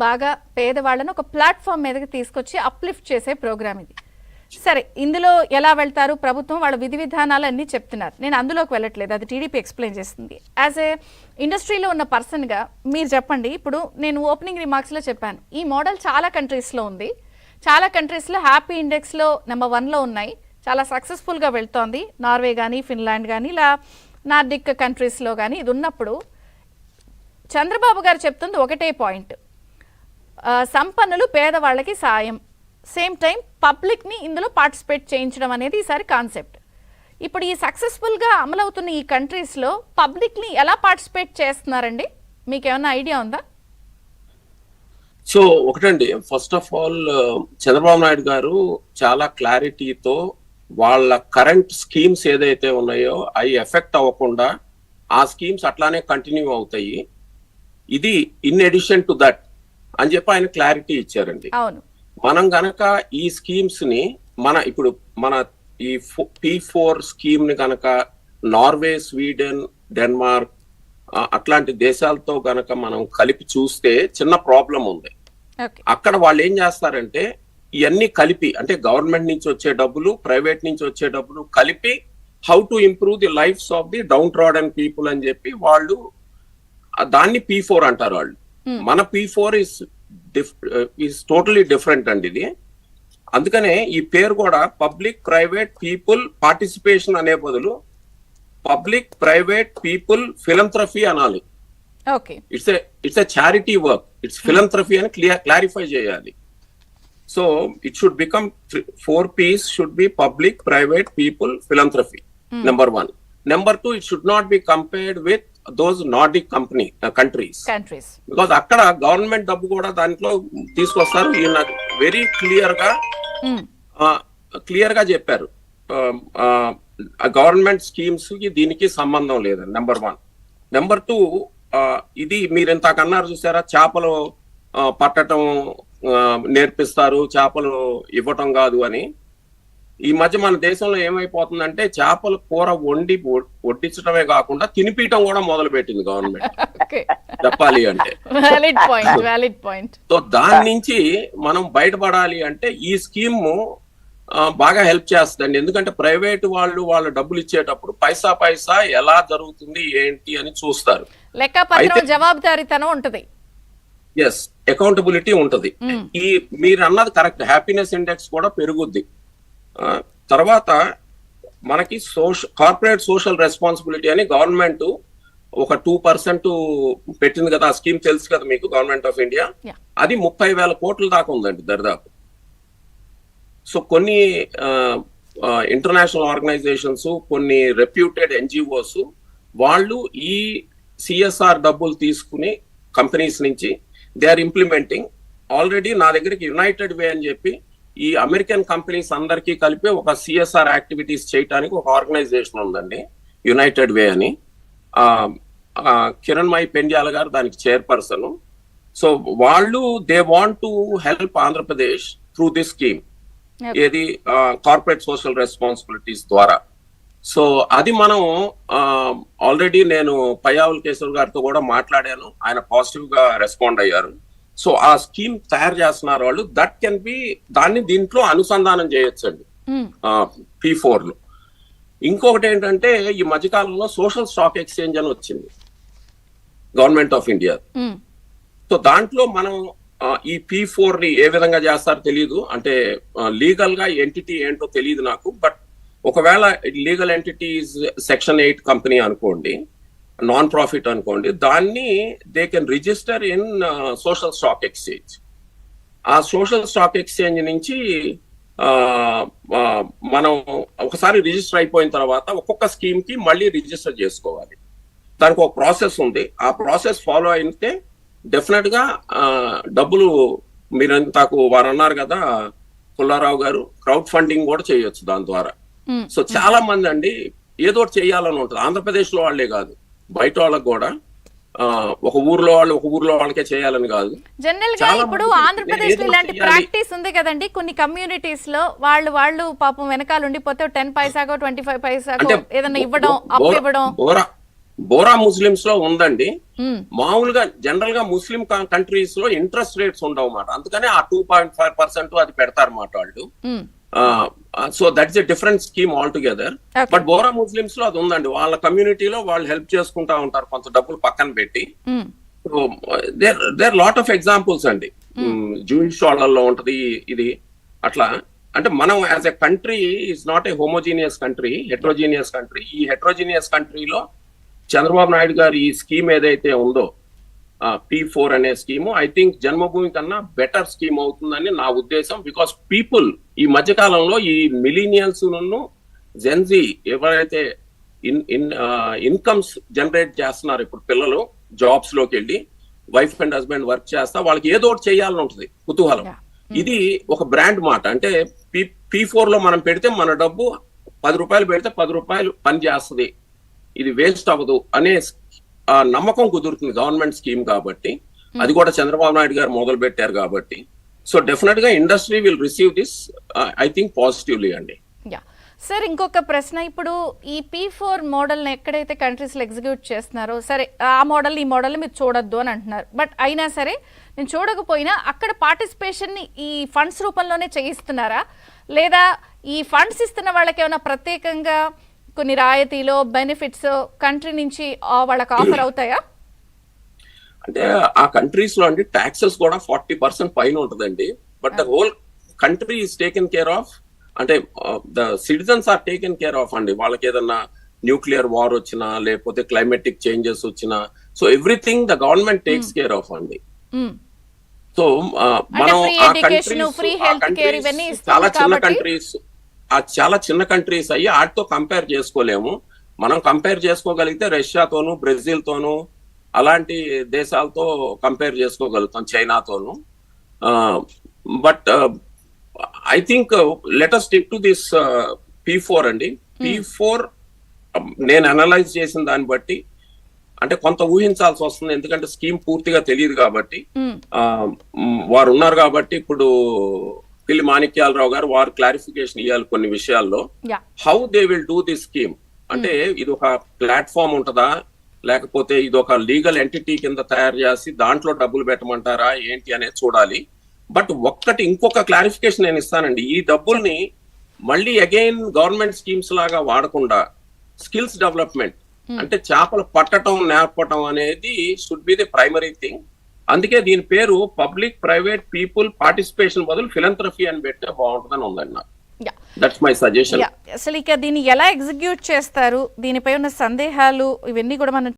బాగా పేదవాళ్ళను ఒక ప్లాట్ఫామ్ మీదకి తీసుకొచ్చి అప్లిఫ్ట్ చేసే ప్రోగ్రామ్ ఇది. సరే, ఇందులో ఎలా వెళ్తారు? ప్రభుత్వం వాళ్ళ విధి విధానాలు అన్నీ చెప్తున్నారు. నేను అందులోకి వెళ్ళట్లేదు, అది టీడీపీ ఎక్స్ప్లెయిన్ చేస్తుంది. యాజ్ ఏ ఇండస్ట్రీలో ఉన్న పర్సన్గా మీరు చెప్పండి. ఇప్పుడు నేను ఓపెనింగ్ రిమార్క్స్లో చెప్పాను, ఈ మోడల్ చాలా కంట్రీస్లో ఉంది. చాలా కంట్రీస్లో హ్యాపీ ఇండెక్స్లో నెంబర్ 1లో ఉన్నాయి, చాలా సక్సెస్ఫుల్గా వెళ్తోంది. నార్వే కానీ, ఫిన్లాండ్ కానీ, ఇలా నార్డిక్ కంట్రీస్లో కానీ ఇది ఉన్నప్పుడు చంద్రబాబు గారు చెప్తుంది ఒకటే పాయింట్, సంపన్నులు పేదవాళ్ళకి సాయం, సేమ్ టైం పబ్లిక్ని ఇందులో పార్టిసిపేట్ చేయించడం అనేది ఈసారి కాన్సెప్ట్. ఇప్పుడు ఈ సక్సెస్ఫుల్గా అమలవుతున్న ఈ కంట్రీస్లో పబ్లిక్ని ఎలా పార్టిసిపేట్ చేస్తున్నారండి? మీకు ఏమైనా ఐడియా ఉందా? సో ఒకటండి, first of all Chandrababu Naidu గారు చాలా క్లారిటీతో వాళ్ళ కరెంట్ స్కీమ్స్ ఏదైతే ఉన్నాయో అవి ఎఫెక్ట్ అవ్వకుండా ఆ స్కీమ్స్ అట్లానే కంటిన్యూ అవుతాయి, ఇది ఇన్ ఎడిషన్ టు దట్ అని చెప్పి ఆయన క్లారిటీ ఇచ్చారండి. అవును, మనం గనక ఈ స్కీమ్స్ ని ఇప్పుడు మన ఈ P4 స్కీమ్ ని గనక నార్వే, స్వీడన్, డెన్మార్క్ అట్లాంటి దేశాలతో గనక మనం కలిపి చూస్తే చిన్న ప్రాబ్లం ఉంది. అక్కడ వాళ్ళు ఏం చేస్తారంటే ఇవన్నీ కలిపి, అంటే గవర్నమెంట్ నుంచి వచ్చే డబ్బులు, ప్రైవేట్ నుంచి వచ్చే డబ్బులు కలిపి how to improve the lives of the downtrodden people అని చెప్పి వాళ్ళు దాన్ని P4 అంటారు వాళ్ళు. మన P4 is టోటలీ డిఫరెంట్ అండి ఇది. అందుకనే ఈ పేరు కూడా పబ్లిక్ ప్రైవేట్ పీపుల్ పార్టిసిపేషన్ అనే బదులు పబ్లిక్ ప్రైవేట్ పీపుల్ ఫిలంథ్రఫీ అనాలి. It's a charity work, it's philanthropy అని క్లారిఫై చేయాలి. So it should become 4 P's should be public private people philanthropy, number 1. Number 2, it should not be compared with those Nordic countries because అక్కడ government డబ్బు కూడా దాంట్లో తీసుకొస్తారు. ఈయన very clear గా చెప్పారు, గవర్నమెంట్ స్కీమ్స్ కి దీనికి సంబంధం లేదని. నెంబర్ 1. నెంబర్ 2, ఇది మీరు ఇంతకు అన్నారు చూసారా, చేపలు పట్టడం నేర్పిస్తారు, చేపలు ఇవ్వటం కాదు అని. ఈ మధ్య మన దేశంలో ఏమైపోతుందంటే చేపల కూర వడ్డించడమే కాకుండా తినిపీయటం కూడా మొదలు పెట్టింది గవర్నమెంట్, చెప్పాలి అంటే. సో దాని నుంచి మనం బయటపడాలి అంటే ఈ స్కీమ్ బాగా హెల్ప్ చేస్తుందండి. ఎందుకంటే ప్రైవేట్ వాళ్ళ డబ్బులు ఇచ్చేటప్పుడు పైసా ఎలా జరుగుతుంది ఏంటి అని చూస్తారు, జవాబుదారీతనం ఉంటుంది, ఎస్, అకౌంటబిలిటీ ఉంటది. ఈ మీరు అన్నది కరెక్ట్, హ్యాపీనెస్ ఇండెక్స్ కూడా పెరుగుద్ది. తర్వాత మనకి కార్పొరేట్ సోషల్ రెస్పాన్సిబిలిటీ అని గవర్నమెంట్ ఒక 2% పెట్టింది కదా, ఆ స్కీమ్ తెలుసు కదా మీకు, గవర్నమెంట్ ఆఫ్ ఇండియా. అది 30,000 కోట్ల దాకా ఉందండి దరిదాపు. సో కొన్ని ఇంటర్నేషనల్ ఆర్గనైజేషన్స్, కొన్ని రెప్యూటెడ్ NGOs వాళ్ళు ఈ CSR డబ్బులు తీసుకుని కంపెనీస్ నుంచి దే ఆర్ ఇంప్లిమెంటింగ్. ఆల్రెడీ నా దగ్గరికి యునైటెడ్ వే అని చెప్పి ఈ అమెరికన్ కంపెనీస్ అందరికీ కలిపి ఒక CSR యాక్టివిటీస్ చేయడానికి ఒక ఆర్గనైజేషన్ ఉందండి, యునైటెడ్ వే అని. కిరణ్మయి పెండ్యాల గారు దానికి చైర్పర్సన్. సో వాళ్ళు they want to help Andhra Pradesh through this scheme, ఏది కార్పొరేట్ సోషల్ రెస్పాన్సిబిలిటీస్ ద్వారా. సో అది మనం ఆల్రెడీ నేను పయ్యావుల కేశవ్ గారితో కూడా మాట్లాడాను, ఆయన పాజిటివ్ గా రెస్పాండ్ అయ్యారు. సో ఆ స్కీమ్ తయారు చేస్తున్నారు వాళ్ళు, దట్ కెన్ బి దాన్ని దీంట్లో అనుసంధానం చేయొచ్చండి P4 లో. ఇంకొకటి ఏంటంటే ఈ మధ్యకాలంలో సోషల్ స్టాక్ ఎక్స్చేంజ్ అని వచ్చింది గవర్నమెంట్ ఆఫ్ ఇండియా. సో దాంట్లో మనం ఈ P4 ని ఏ విధంగా చేస్తారో తెలియదు, అంటే లీగల్ గా ఎంటిటీ ఏంటో తెలియదు నాకు. బట్ ఒకవేళ లీగల్ ఎంటిటీ సెక్షన్ 8 కంపెనీ అనుకోండి, నాన్ ప్రాఫిట్ అనుకోండి, దాన్ని they can register in social stock exchange. ఆ సోషల్ స్టాక్ ఎక్స్చేంజ్ నుంచి మనం ఒకసారి రిజిస్టర్ అయిపోయిన తర్వాత ఒక్కొక్క స్కీమ్ కి మళ్ళీ రిజిస్టర్ చేసుకోవాలి. దానికి ఒక ప్రాసెస్ ఉంది, ఆ ప్రాసెస్ ఫాలో అయితే డెఫినెట్ గా డబ్బులు మీరంతాకు వారు అన్నారు కదా పుల్లారావు గారు, క్రౌడ్ ఫండింగ్ కూడా చేయొచ్చు దాని ద్వారా. సో చాలా మంది అండి ఏదో చేయాలని ఉంటుంది, ఆంధ్రప్రదేశ్ లో వాళ్లే కాదు, బయట వాళ్ళకి కూడా. ఒక ఊర్లో వాళ్ళకే చేయాలని కాదు. జనరల్ గా ఇప్పుడు ఆంధ్రప్రదేశ్ లో ఇలాంటి ప్రాక్టీస్ ఉంది కదండి, కొన్ని కమ్యూనిటీస్ లో వాళ్ళు పాపం వెనకాల ఉండిపోతే 10 పైసాకో 25 పైసాకో ఏదైనా ఇవ్వడం, అప్పు ఇవ్వడం. బోరా ముస్లిమ్స్ లో ఉందండి. మ్మ్. మామూలుగా జనరల్ గా ముస్లిం కంట్రీస్ లో ఇంట్రెస్ట్ రేట్స్ ఉండవు మాట, అందుకనే ఆ 2.5% అది పెడతారు మాట వాళ్ళు. మ్మ్. So that's a different scheme altogether. Okay. But Bohra Muslims లో అది ఉందండి. వాళ్ళ కమ్యూనిటీలో వాళ్ళు హెల్ప్ చేసుకుంటా ఉంటారు కొంత డబ్బులు పక్కన పెట్టి. మ్మ్. దేర్ లాట్ ఆఫ్ ఎగ్జాంపుల్స్ అండి. జూయిష్ వాళ్ళల్లో ఉంటది ఇది. అట్లా అంటే మనం as a country is not a homogeneous country, heterogeneous country. ఈ హెట్రోజీనియస్ కంట్రీలో చంద్రబాబు నాయుడు గారు ఈ స్కీమ్ ఏదైతే ఉందో P4 అనే స్కీము, ఐ థింక్ జన్మభూమి కన్నా బెటర్ స్కీమ్ అవుతుందని నా ఉద్దేశం. బికాస్ పీపుల్ ఈ మధ్య కాలంలో ఈ మిలీనియల్స్ ను జెన్జీ ఎవరైతే ఇన్కమ్స్ జనరేట్ చేస్తున్నారు, ఇప్పుడు పిల్లలు జాబ్స్ లోకి వెళ్ళి వైఫ్ అండ్ హస్బెండ్ వర్క్ చేస్తా వాళ్ళకి ఏదో ఒకటి చేయాలని ఉంటుంది కుతూహలం. Yeah. ఇది ఒక బ్రాండ్ మాట. అంటే P4 లో మనం పెడితే మన డబ్బు 10 రూపాయలు పెడితే 10 రూపాయలు పని చేస్తుంది, ఇది వేస్ట్ అవ్వదు అనే నమ్మకం కుదురుతుంది గవర్నమెంట్ స్కీమ్ కాబట్టి. అది కూడా చంద్రబాబు నాయుడు గారు మొదలు పెట్టారు కాబట్టి. సో డెఫినెట్ గా industry will receive this I think positively అండి. యా సార్, ఇంకొక ప్రశ్న. ఇప్పుడు ఈ P4 మోడల్ని ఎక్కడైతే కంట్రీస్లో ఎగ్జిక్యూట్ చేస్తున్నారో, సరే ఆ మోడల్ ఈ మోడల్ మీరు చూడొద్దు అని అంటున్నారు. బట్ అయినా సరే నేను చూడకపోయినా అక్కడ పార్టిసిపేషన్ని ఈ ఫండ్స్ రూపంలోనే చేయిస్తున్నారా, లేదా ఈ ఫండ్స్ ఇస్తున్న వాళ్ళకి ఏమైనా ప్రత్యేకంగా కొన్ని రాయితీలో బెనిఫిట్స్ కంట్రీ నుంచి వాళ్ళకి ఆఫర్ అవుతాయా? అంటే ఆ కంట్రీస్ లో అండి ట్యాక్సెస్ కూడా 40% పైన ఉంటుందండి. But the whole country is taken care of. అంటే the citizens are taken care of అండి. వాళ్ళకి ఏదన్నా న్యూక్లియర్ వార్ వచ్చినా, లేకపోతే క్లైమేటిక్ చేంజెస్ వచ్చినా, so everything the government takes care of అండి. సో మనం ఆ కంట్రీస్ చాలా చిన్న కంట్రీస్ అయ్యి వాటితో కంపేర్ చేసుకోలేము. మనం కంపేర్ చేసుకోగలిగితే రష్యాతోను, బ్రెజిల్ తోను, అలాంటి దేశాలతో కంపేర్ చేసుకోగలుగుతాం, చైనాతోను. But I think let us stick to this P4 అండి. P4 నేను అనలైజ్ చేసిన దాన్ని బట్టి అంటే కొంత ఊహించాల్సి వస్తుంది, ఎందుకంటే స్కీమ్ పూర్తిగా తెలియదు కాబట్టి. వారు ఉన్నారు కాబట్టి ఇప్పుడు పిల్లి మాణిక్యాలరావు గారు వారు క్లారిఫికేషన్ ఇవ్వాలి కొన్ని విషయాల్లో. How they will do this scheme అంటే ఇది ఒక ప్లాట్ఫామ్ ఉంటుందా, లేకపోతే ఇది ఒక లీగల్ ఎంటిటీ కింద తయారు చేసి దాంట్లో డబ్బులు పెట్టమంటారా ఏంటి అనేది చూడాలి. బట్ ఇంకొక క్లారిఫికేషన్ నేను ఇస్తానండి. ఈ డబ్బుల్ని మళ్ళీ అగైన్ గవర్నమెంట్ స్కీమ్స్ లాగా వాడకుండా స్కిల్స్ డెవలప్మెంట్, అంటే చేపలు పట్టడం నేర్పడం అనేది should be the primary thing. అందుకే దీని పేరు పబ్లిక్ ప్రైవేట్ పీపుల్ పార్టిసిపేషన్ బదులు ఫిలంథ్రఫీ అని పెడితే బాగుంటుందని ఉందండి నాకు. That's my suggestion. అసలు ఇక దీన్ని ఎలా ఎగ్జిక్యూట్ చేస్తారు, దీనిపై ఉన్న సందేహాలు ఇవన్నీ కూడా మనం